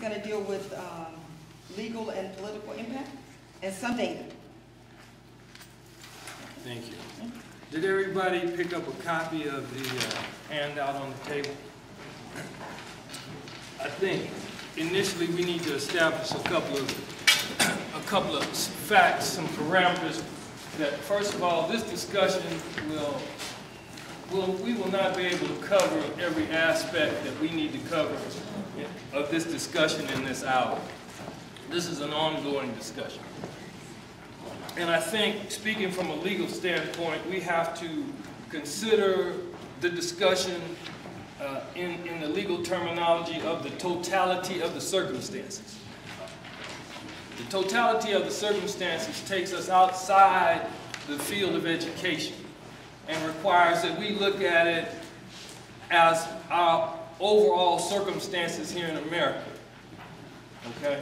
going to deal with legal and political impact and some data. Thank you. Did everybody pick up a copy of the handout on the table? I think initially we need to establish a couple of facts, some parameters. That first of all, this discussion we will not be able to cover every aspect that we need to cover of this discussion in this hour. This is an ongoing discussion. And I think, speaking from a legal standpoint, we have to consider the discussion in the legal terminology of the totality of the circumstances. The totality of the circumstances takes us outside the field of education and requires that we look at it as our overall circumstances here in America. Okay?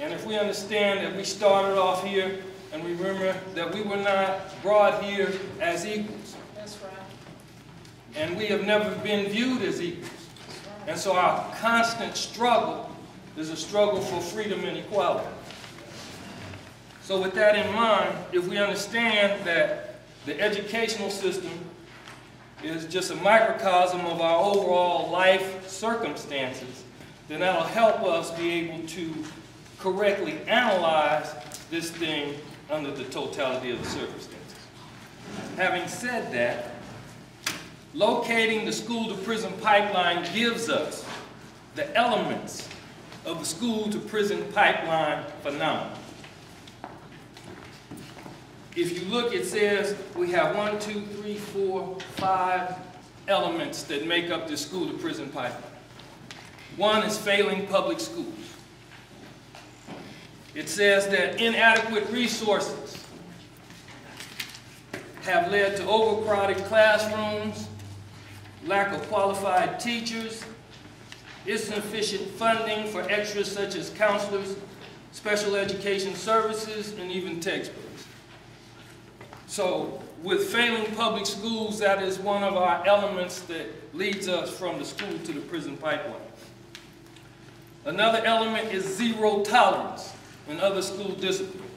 And if we understand that we started off here, and we remember that we were not brought here as equals. That's right. And we have never been viewed as equals. And so our constant struggle is a struggle for freedom and equality. So with that in mind, if we understand that the educational system is just a microcosm of our overall life circumstances, then that'll help us be able to correctly analyze this thing under the totality of the circumstances. Having said that, locating the school-to-prison pipeline gives us the elements of the school-to-prison pipeline phenomenon. If you look, it says we have 1, 2, 3, 4, 5 elements that make up this school-to-prison pipeline. One is failing public schools. It says that inadequate resources have led to overcrowded classrooms, lack of qualified teachers, insufficient funding for extras such as counselors, special education services, and even textbooks. So with failing public schools, that is one of our elements that leads us from the school to the prison pipeline. Another element is zero tolerance in other school disciplines.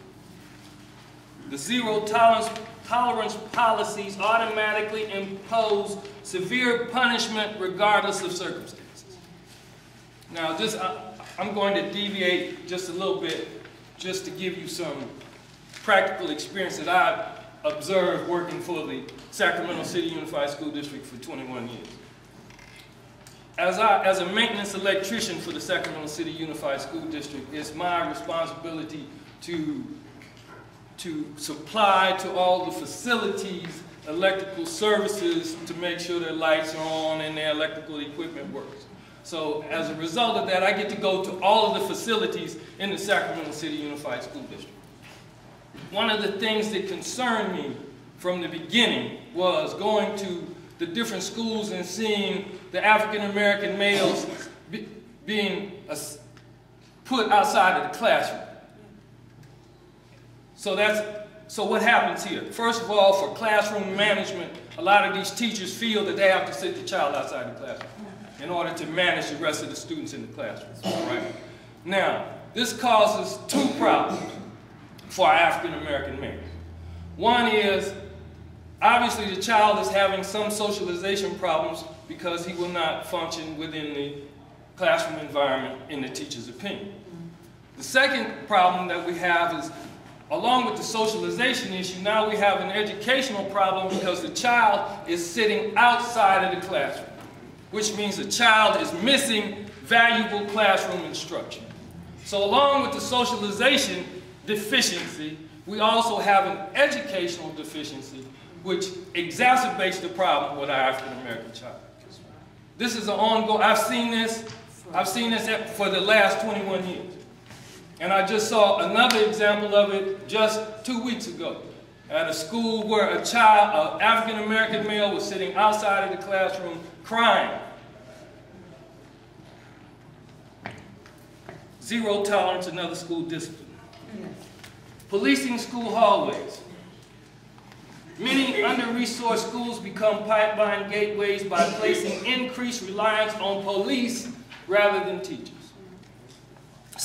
The zero tolerance policies automatically impose severe punishment regardless of circumstances. Now, I'm going to deviate just a little bit just to give you some practical experience that I've observed working for the Sacramento City Unified School District for 21 years. As a maintenance electrician for the Sacramento City Unified School District, it's my responsibility to supply to all the facilities electrical services to make sure their lights are on and their electrical equipment works. So as a result of that, I get to go to all of the facilities in the Sacramento City Unified School District. One of the things that concerned me from the beginning was going to the different schools and seeing the African-American males being put outside of the classroom. So what happens here? First of all, for classroom management, a lot of these teachers feel that they have to sit the child outside the classroom in order to manage the rest of the students in the classroom, right? Now, this causes two problems for our African-American males. One is, obviously the child is having some socialization problems because he will not function within the classroom environment in the teacher's opinion. The second problem that we have is, along with the socialization issue, now we have an educational problem because the child is sitting outside of the classroom, which means the child is missing valuable classroom instruction. So along with the socialization deficiency, we also have an educational deficiency, which exacerbates the problem with our African-American child. This is an ongoing, I've seen this for the last 21 years. And I just saw another example of it just 2 weeks ago at a school where a child, an African-American male, was sitting outside of the classroom crying. Zero tolerance in other school disciplines. Policing school hallways. Many under-resourced schools become pipeline gateways by placing increased reliance on police rather than teachers.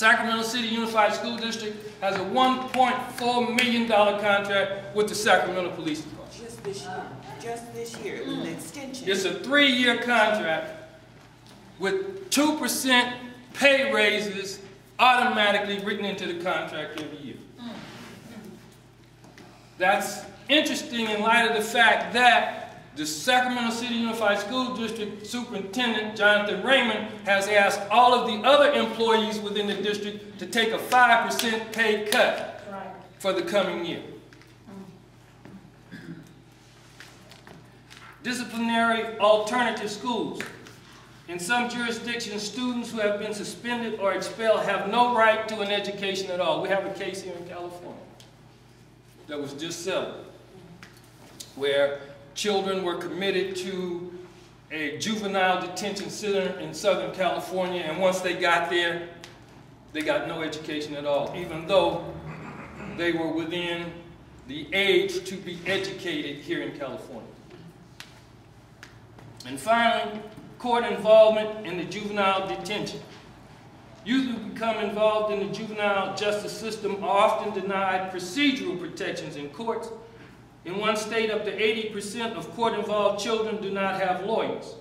Sacramento City Unified School District has a $1.4 million contract with the Sacramento Police Department. Just this year. Just this year, an extension. It's a 3-year contract with 2% pay raises automatically written into the contract every year. That's interesting in light of the fact that the Sacramento City Unified School District Superintendent, Jonathan Raymond, has asked all of the other employees within the district to take a 5% pay cut for the coming year. Disciplinary alternative schools. In some jurisdictions, students who have been suspended or expelled have no right to an education at all. We have a case here in California that was just settled, where children were committed to a juvenile detention center in Southern California, and once they got there, they got no education at all, even though they were within the age to be educated here in California. And finally, court involvement in the juvenile detention. Youth who become involved in the juvenile justice system are often denied procedural protections in courts. In one state, up to 80% of court-involved children do not have lawyers.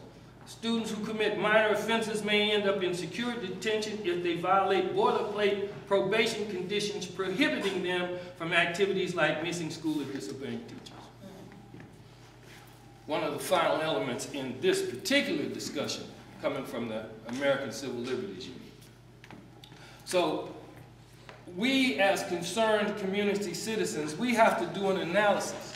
Students who commit minor offenses may end up in secure detention if they violate boilerplate probation conditions prohibiting them from activities like missing school or disobeying teachers. One of the final elements in this particular discussion coming from the American Civil Liberties Union. So, we as concerned community citizens, we have to do an analysis.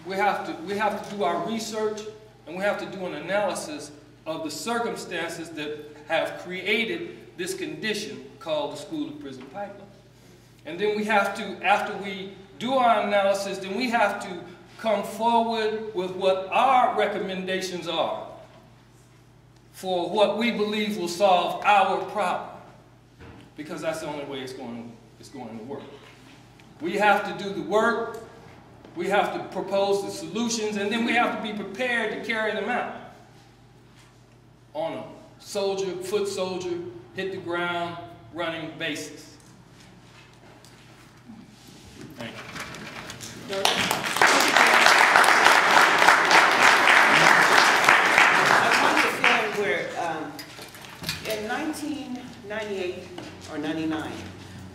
We have to do our research, and we have to do an analysis of the circumstances that have created this condition called the school-to-prison pipeline. And then we have to, after we do our analysis, then we have to come forward with what our recommendations are for what we believe will solve our problem. Because that's the only way it's going to work. We have to do the work, we have to propose the solutions, and then we have to be prepared to carry them out on a foot soldier, hit the ground, running basis. Thank you. I want to say where in 1998 or 99,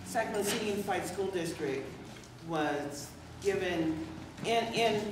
Sacramento City Unified School District was given in